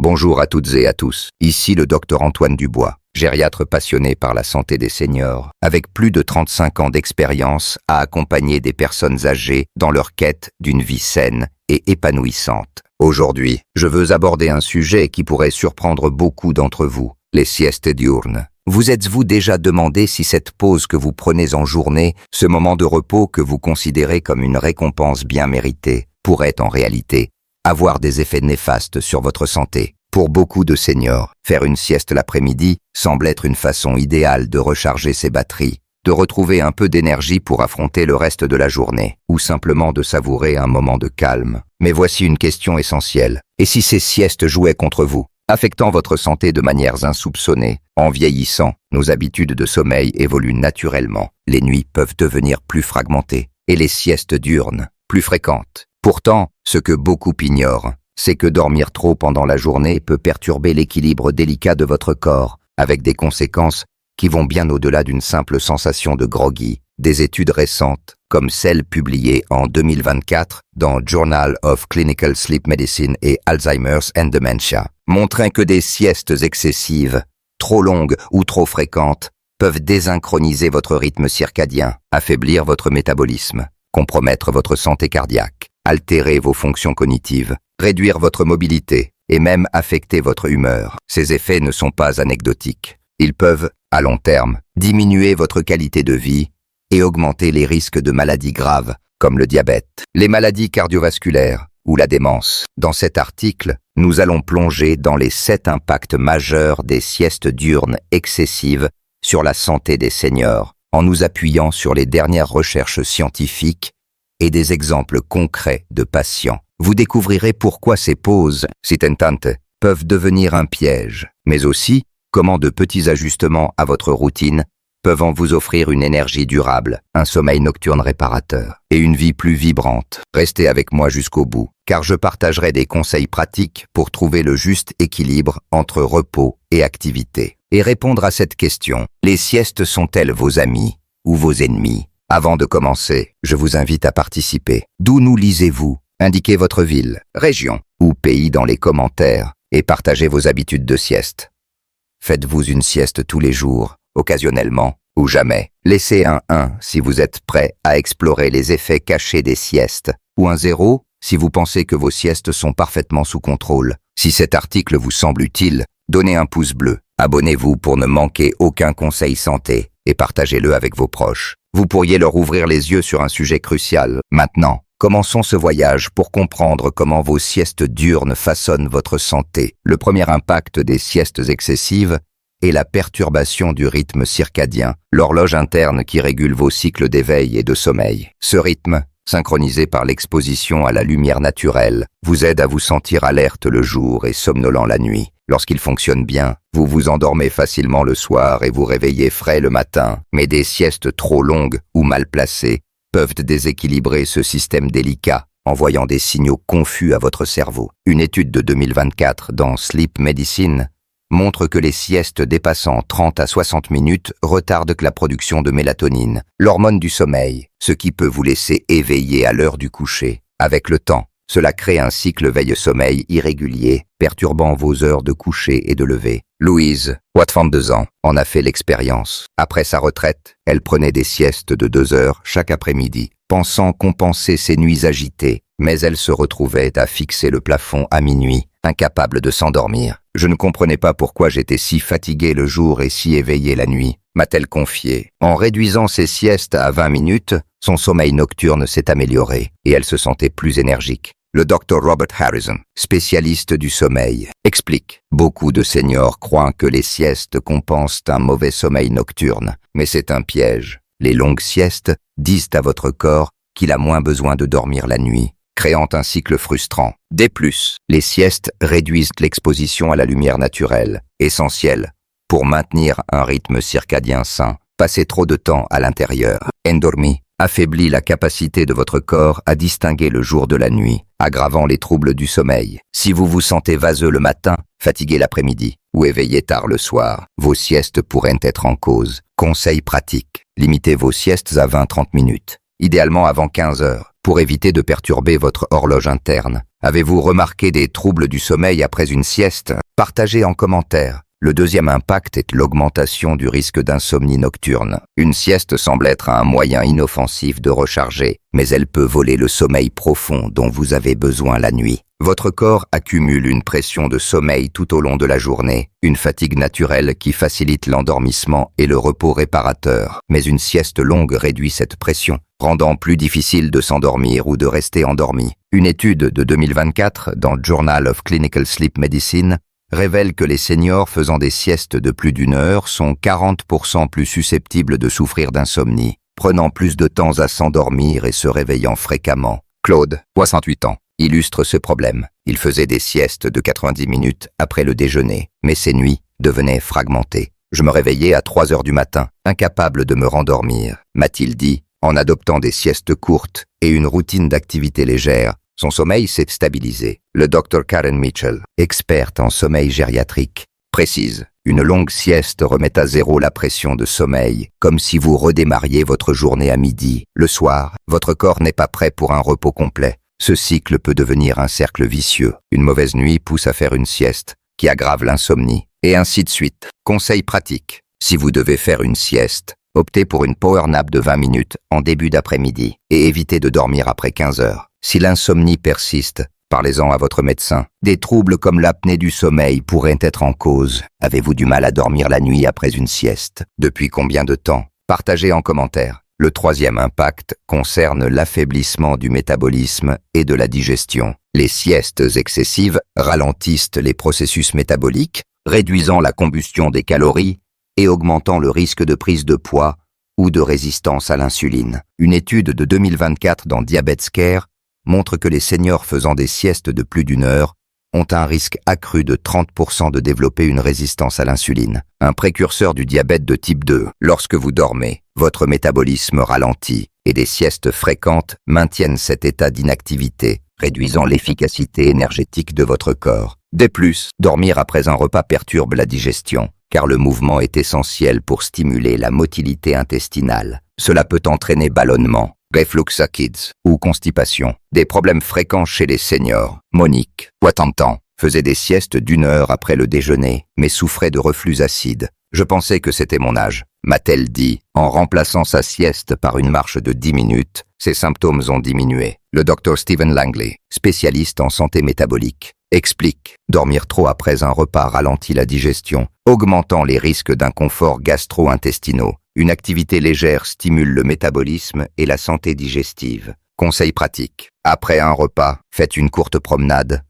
Bonjour à toutes et à tous, ici le docteur Antoine Dubois, gériatre passionné par la santé des seniors, avec plus de 35 ans d'expérience à accompagner des personnes âgées dans leur quête d'une vie saine et épanouissante. Aujourd'hui, je veux aborder un sujet qui pourrait surprendre beaucoup d'entre vous, les siestes diurnes. Vous êtes-vous déjà demandé si cette pause que vous prenez en journée, ce moment de repos que vous considérez comme une récompense bien méritée, pourrait en réalité avoir des effets néfastes sur votre santé? Pour beaucoup de seniors, faire une sieste l'après-midi semble être une façon idéale de recharger ses batteries, de retrouver un peu d'énergie pour affronter le reste de la journée, ou simplement de savourer un moment de calme. Mais voici une question essentielle. Et si ces siestes jouaient contre vous, affectant votre santé de manières insoupçonnées? En vieillissant, nos habitudes de sommeil évoluent naturellement. Les nuits peuvent devenir plus fragmentées, et les siestes diurnes, plus fréquentes. Pourtant, ce que beaucoup ignorent, c'est que dormir trop pendant la journée peut perturber l'équilibre délicat de votre corps, avec des conséquences qui vont bien au-delà d'une simple sensation de groggy. Des études récentes, comme celle publiée en 2024 dans Journal of Clinical Sleep Medicine et Alzheimer's and Dementia, montraient que des siestes excessives, trop longues ou trop fréquentes, peuvent désynchroniser votre rythme circadien, affaiblir votre métabolisme, compromettre votre santé cardiaque, altérer vos fonctions cognitives, réduire votre mobilité et même affecter votre humeur. Ces effets ne sont pas anecdotiques. Ils peuvent, à long terme, diminuer votre qualité de vie et augmenter les risques de maladies graves comme le diabète, les maladies cardiovasculaires ou la démence. Dans cet article, nous allons plonger dans les 7 impacts majeurs des siestes diurnes excessives sur la santé des seniors, en nous appuyant sur les dernières recherches scientifiques et des exemples concrets de patients. Vous découvrirez pourquoi ces pauses, si tentantes, peuvent devenir un piège, mais aussi comment de petits ajustements à votre routine peuvent en vous offrir une énergie durable, un sommeil nocturne réparateur et une vie plus vibrante. Restez avec moi jusqu'au bout, car je partagerai des conseils pratiques pour trouver le juste équilibre entre repos et activité. Et répondre à cette question, les siestes sont-elles vos amis ou vos ennemis? Avant de commencer, je vous invite à participer. D'où nous lisez-vous? Indiquez votre ville, région ou pays dans les commentaires et partagez vos habitudes de sieste. Faites-vous une sieste tous les jours, occasionnellement ou jamais? Laissez un 1 si vous êtes prêt à explorer les effets cachés des siestes, ou un 0 si vous pensez que vos siestes sont parfaitement sous contrôle. Si cet article vous semble utile, donnez un pouce bleu, abonnez-vous pour ne manquer aucun conseil santé et partagez-le avec vos proches. Vous pourriez leur ouvrir les yeux sur un sujet crucial. Maintenant, commençons ce voyage pour comprendre comment vos siestes diurnes façonnent votre santé. Le premier impact des siestes excessives est la perturbation du rythme circadien, l'horloge interne qui régule vos cycles d'éveil et de sommeil. Ce rythme, synchronisé par l'exposition à la lumière naturelle, vous aide à vous sentir alerte le jour et somnolent la nuit. Lorsqu'il fonctionne bien, vous vous endormez facilement le soir et vous réveillez frais le matin, mais des siestes trop longues ou mal placées peuvent déséquilibrer ce système délicat, envoyant des signaux confus à votre cerveau. Une étude de 2024 dans Sleep Medicine montre que les siestes dépassant 30 à 60 minutes retardent la production de mélatonine, l'hormone du sommeil, ce qui peut vous laisser éveillé à l'heure du coucher. Avec le temps, cela crée un cycle veille-sommeil irrégulier, perturbant vos heures de coucher et de lever. Louise, 32 ans, en a fait l'expérience. Après sa retraite, elle prenait des siestes de 2 heures chaque après-midi, pensant compenser ses nuits agitées, mais elle se retrouvait à fixer le plafond à minuit, incapable de s'endormir. « Je ne comprenais pas pourquoi j'étais si fatigué le jour et si éveillé la nuit », m'a-t-elle confié. En réduisant ses siestes à 20 minutes, son sommeil nocturne s'est amélioré et elle se sentait plus énergique. Le Dr Robert Harrison, spécialiste du sommeil, explique. Beaucoup de seniors croient que les siestes compensent un mauvais sommeil nocturne, mais c'est un piège. Les longues siestes disent à votre corps qu'il a moins besoin de dormir la nuit, créant un cycle frustrant. De plus, les siestes réduisent l'exposition à la lumière naturelle, essentielle pour maintenir un rythme circadien sain. Passer trop de temps à l'intérieur, endormi, affaiblit la capacité de votre corps à distinguer le jour de la nuit, aggravant les troubles du sommeil. Si vous vous sentez vaseux le matin, fatigué l'après-midi ou éveillé tard le soir, vos siestes pourraient être en cause. Conseil pratique. Limitez vos siestes à 20-30 minutes, idéalement avant 15 heures. pour éviter de perturber votre horloge interne. Avez-vous remarqué des troubles du sommeil après une sieste? Partagez en commentaire. Le deuxième impact est l'augmentation du risque d'insomnie nocturne. Une sieste semble être un moyen inoffensif de recharger, mais elle peut voler le sommeil profond dont vous avez besoin la nuit. Votre corps accumule une pression de sommeil tout au long de la journée, une fatigue naturelle qui facilite l'endormissement et le repos réparateur. Mais une sieste longue réduit cette pression, rendant plus difficile de s'endormir ou de rester endormi. Une étude de 2024 dans Journal of Clinical Sleep Medicine révèle que les seniors faisant des siestes de plus d'une heure sont 40% plus susceptibles de souffrir d'insomnie, prenant plus de temps à s'endormir et se réveillant fréquemment. Claude, 68 ans, illustre ce problème. Il faisait des siestes de 90 minutes après le déjeuner, mais ses nuits devenaient fragmentées. Je me réveillais à 3 heures du matin, incapable de me rendormir, m'a-t-il dit, en adoptant des siestes courtes et une routine d'activité légère. Son sommeil s'est stabilisé. Le Dr Karen Mitchell, experte en sommeil gériatrique, précise: une longue sieste remet à zéro la pression de sommeil, comme si vous redémarriez votre journée à midi. Le soir, votre corps n'est pas prêt pour un repos complet. Ce cycle peut devenir un cercle vicieux. Une mauvaise nuit pousse à faire une sieste, qui aggrave l'insomnie, et ainsi de suite. Conseil pratique: si vous devez faire une sieste, optez pour une power nap de 20 minutes en début d'après-midi et évitez de dormir après 15 heures. Si l'insomnie persiste, parlez-en à votre médecin. Des troubles comme l'apnée du sommeil pourraient être en cause. Avez-vous du mal à dormir la nuit après une sieste? Depuis combien de temps? Partagez en commentaire. Le troisième impact concerne l'affaiblissement du métabolisme et de la digestion. Les siestes excessives ralentissent les processus métaboliques, réduisant la combustion des calories et augmentant le risque de prise de poids ou de résistance à l'insuline. Une étude de 2024 dans Diabetes Care montre que les seniors faisant des siestes de plus d'une heure ont un risque accru de 30% de développer une résistance à l'insuline, un précurseur du diabète de type 2. Lorsque vous dormez, votre métabolisme ralentit et des siestes fréquentes maintiennent cet état d'inactivité, réduisant l'efficacité énergétique de votre corps. De plus, dormir après un repas perturbe la digestion, car le mouvement est essentiel pour stimuler la motilité intestinale. Cela peut entraîner ballonnement, reflux acide ou constipation, des problèmes fréquents chez les seniors. Monique, 60 ans, faisait des siestes d'1 heure après le déjeuner, mais souffrait de reflux acide. Je pensais que c'était mon âge, m'a-t-elle dit. En remplaçant sa sieste par une marche de 10 minutes, ses symptômes ont diminué. Le Dr Stephen Langley, spécialiste en santé métabolique, explique: dormir trop après un repas ralentit la digestion, augmentant les risques d'inconfort gastro-intestinaux. Une activité légère stimule le métabolisme et la santé digestive. Conseil pratique: après un repas, faites une courte promenade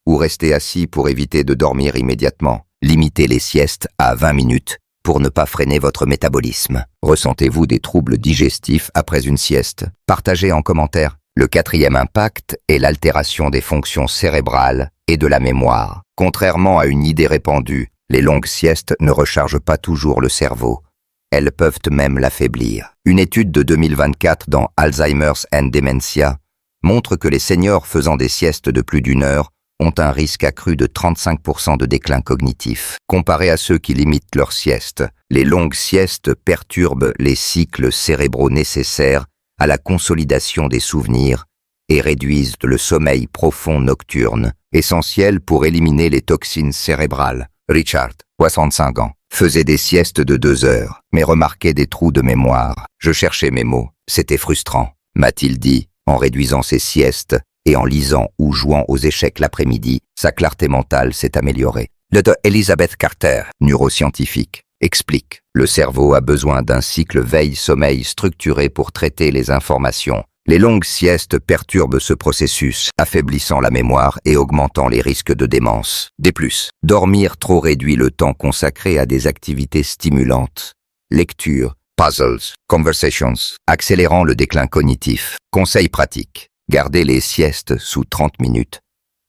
ou restez assis pour éviter de dormir immédiatement. Limitez les siestes à 20 minutes pour ne pas freiner votre métabolisme. Ressentez-vous des troubles digestifs après une sieste? Partagez en commentaire. Le quatrième impact est l'altération des fonctions cérébrales et de la mémoire. Contrairement à une idée répandue, les longues siestes ne rechargent pas toujours le cerveau. Elles peuvent même l'affaiblir. Une étude de 2024 dans Alzheimer's and Dementia montre que les seniors faisant des siestes de plus d'1 heure ont un risque accru de 35% de déclin cognitif. Comparé à ceux qui limitent leur sieste, les longues siestes perturbent les cycles cérébraux nécessaires à la consolidation des souvenirs et réduisent le sommeil profond nocturne, essentiel pour éliminer les toxines cérébrales. Richard, 65 ans, faisait des siestes de 2 heures, mais remarquait des trous de mémoire. Je cherchais mes mots, c'était frustrant, m'a-t-il dit. En réduisant ses siestes et en lisant ou jouant aux échecs l'après-midi, sa clarté mentale s'est améliorée. Dr Elizabeth Carter, neuroscientifique, explique: le cerveau a besoin d'un cycle veille-sommeil structuré pour traiter les informations. Les longues siestes perturbent ce processus, affaiblissant la mémoire et augmentant les risques de démence. De plus, dormir trop réduit le temps consacré à des activités stimulantes. Lecture, puzzles, conversations, accélérant le déclin cognitif. Conseil pratique: gardez les siestes sous 30 minutes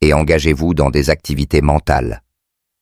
et engagez-vous dans des activités mentales.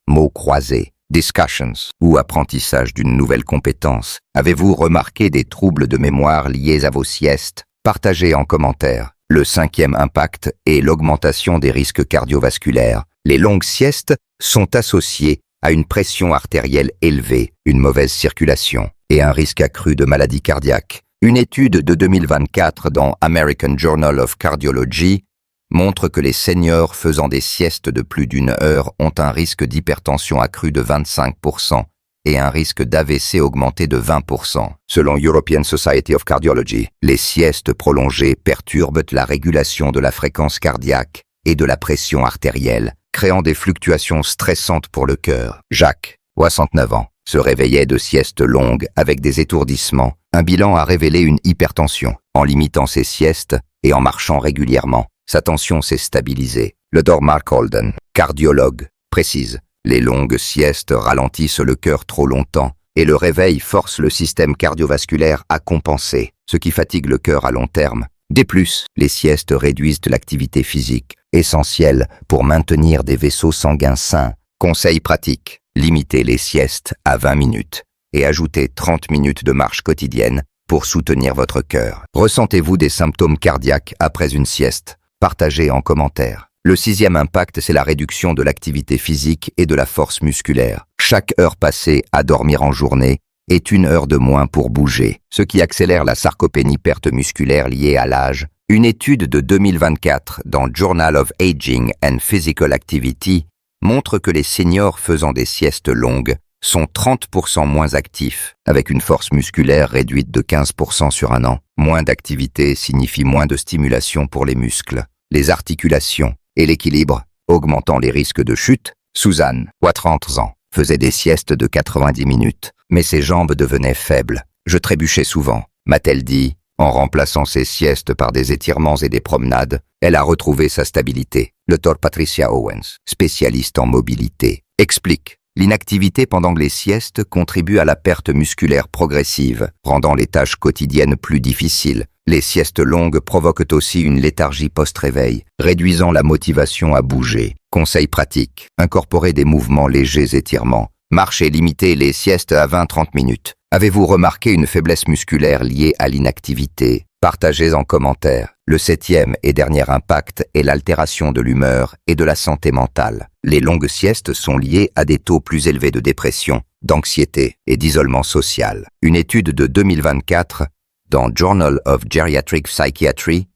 Mots croisés, discussions ou apprentissage d'une nouvelle compétence. Avez-vous remarqué des troubles de mémoire liés à vos siestes? Partagez en commentaire. Le cinquième impact est l'augmentation des risques cardiovasculaires. Les longues siestes sont associées à une pression artérielle élevée, une mauvaise circulation et un risque accru de maladies cardiaques. Une étude de 2024 dans American Journal of Cardiology montre que les seniors faisant des siestes de plus d'une heure ont un risque d'hypertension accru de 25% et un risque d'AVC augmenté de 20%. Selon European Society of Cardiology, les siestes prolongées perturbent la régulation de la fréquence cardiaque et de la pression artérielle, créant des fluctuations stressantes pour le cœur. Jacques, 69 ans, se réveillait de siestes longues avec des étourdissements. Un bilan a révélé une hypertension. En limitant ses siestes et en marchant régulièrement, sa tension s'est stabilisée. Le Dr Mark Holden, cardiologue, précise: les longues siestes ralentissent le cœur trop longtemps et le réveil force le système cardiovasculaire à compenser, ce qui fatigue le cœur à long terme. De plus, les siestes réduisent l'activité physique, essentielle pour maintenir des vaisseaux sanguins sains. Conseil pratique: limitez les siestes à 20 minutes et ajoutez 30 minutes de marche quotidienne pour soutenir votre cœur. Ressentez-vous des symptômes cardiaques après une sieste? Partagez en commentaire. Le 6e impact, c'est la réduction de l'activité physique et de la force musculaire. Chaque heure passée à dormir en journée est une heure de moins pour bouger, ce qui accélère la sarcopénie, perte musculaire liée à l'âge. Une étude de 2024 dans Journal of Aging and Physical Activity montre que les seniors faisant des siestes longues sont 30% moins actifs, avec une force musculaire réduite de 15% sur un an. Moins d'activité signifie moins de stimulation pour les muscles, les articulations et l'équilibre, augmentant les risques de chute. Suzanne, 30 ans, faisait des siestes de 90 minutes, mais ses jambes devenaient faibles. Je trébuchais souvent, m'a-t-elle dit. En remplaçant ses siestes par des étirements et des promenades, elle a retrouvé sa stabilité. Le Dr Patricia Owens, spécialiste en mobilité, explique: l'inactivité pendant les siestes contribue à la perte musculaire progressive, rendant les tâches quotidiennes plus difficiles. Les siestes longues provoquent aussi une léthargie post-réveil, réduisant la motivation à bouger. Conseil pratique: incorporez des mouvements légers, étirements. Marchez, limitez les siestes à 20-30 minutes. Avez-vous remarqué une faiblesse musculaire liée à l'inactivité? Partagez en commentaire. Le 7e et dernier impact est l'altération de l'humeur et de la santé mentale. Les longues siestes sont liées à des taux plus élevés de dépression, d'anxiété et d'isolement social. Une étude de 2024 dans Journal of Geriatric Psychiatry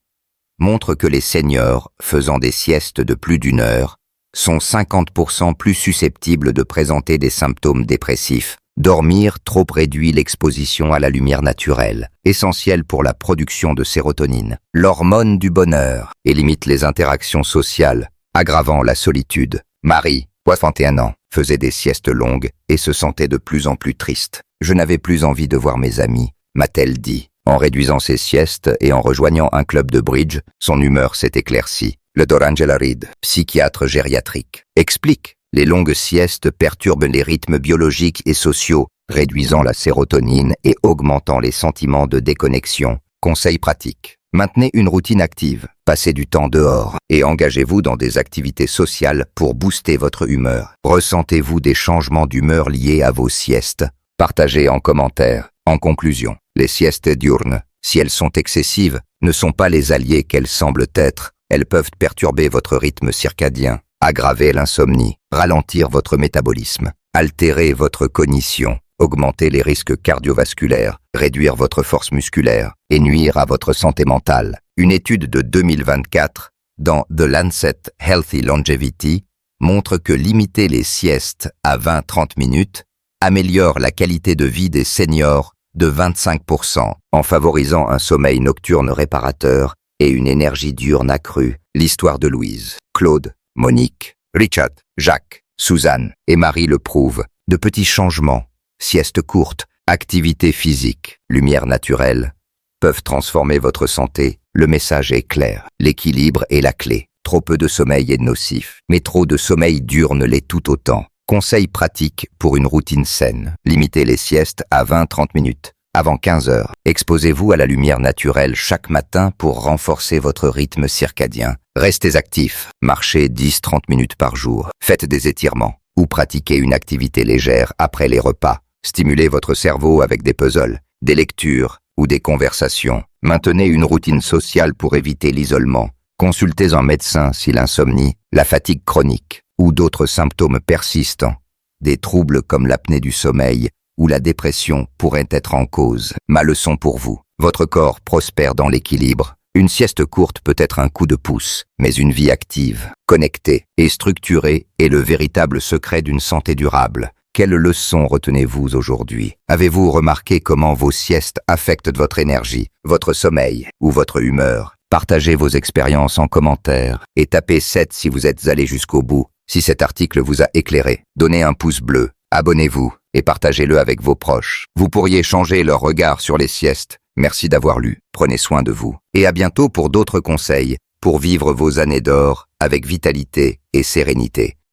montre que les seniors faisant des siestes de plus d'une heure sont 50% plus susceptibles de présenter des symptômes dépressifs. Dormir trop réduit l'exposition à la lumière naturelle, essentielle pour la production de sérotonine, l'hormone du bonheur, et limite les interactions sociales, aggravant la solitude. Marie, 61 ans, faisait des siestes longues et se sentait de plus en plus triste. Je n'avais plus envie de voir mes amis, m'a-t-elle dit. En réduisant ses siestes et en rejoignant un club de bridge, son humeur s'est éclaircie. Le Dr Angela Reed, psychiatre gériatrique, explique: les longues siestes perturbent les rythmes biologiques et sociaux, réduisant la sérotonine et augmentant les sentiments de déconnexion. Conseil pratique: maintenez une routine active, passez du temps dehors et engagez-vous dans des activités sociales pour booster votre humeur. Ressentez-vous des changements d'humeur liés à vos siestes? Partagez en commentaire. En conclusion, les siestes diurnes, si elles sont excessives, ne sont pas les alliés qu'elles semblent être. Elles peuvent perturber votre rythme circadien, aggraver l'insomnie, ralentir votre métabolisme, altérer votre cognition, augmenter les risques cardiovasculaires, réduire votre force musculaire et nuire à votre santé mentale. Une étude de 2024 dans The Lancet Healthy Longevity montre que limiter les siestes à 20-30 minutes améliore la qualité de vie des seniors de 25% en favorisant un sommeil nocturne réparateur et une énergie diurne accrue. L'histoire de Louise, Claude, Monique, Richard, Jacques, Suzanne et Marie le prouvent. De petits changements, siestes courtes, activité physique, lumière naturelle, peuvent transformer votre santé. Le message est clair. L'équilibre est la clé. Trop peu de sommeil est nocif, mais trop de sommeil diurne l'est tout autant. Conseil pratique pour une routine saine. Limitez les siestes à 20-30 minutes. Avant 15 heures, exposez-vous à la lumière naturelle chaque matin pour renforcer votre rythme circadien. Restez actif, marchez 10-30 minutes par jour, faites des étirements ou pratiquez une activité légère après les repas. Stimulez votre cerveau avec des puzzles, des lectures ou des conversations. Maintenez une routine sociale pour éviter l'isolement. Consultez un médecin si l'insomnie, la fatigue chronique ou d'autres symptômes persistants, des troubles comme l'apnée du sommeil ou la dépression pourraient être en cause. Ma leçon pour vous: Votre corps prospère dans l'équilibre. Une sieste courte peut être un coup de pouce, mais une vie active, connectée et structurée est le véritable secret d'une santé durable. Quelle leçon retenez-vous aujourd'hui? Avez-vous remarqué comment vos siestes affectent votre énergie, votre sommeil ou votre humeur? Partagez vos expériences en commentaire et tapez 7 si vous êtes allé jusqu'au bout. Si cet article vous a éclairé, donnez un pouce bleu, abonnez-vous et partagez-le avec vos proches. Vous pourriez changer leur regard sur les siestes. Merci d'avoir lu, prenez soin de vous. Et à bientôt pour d'autres conseils, pour vivre vos années d'or avec vitalité et sérénité.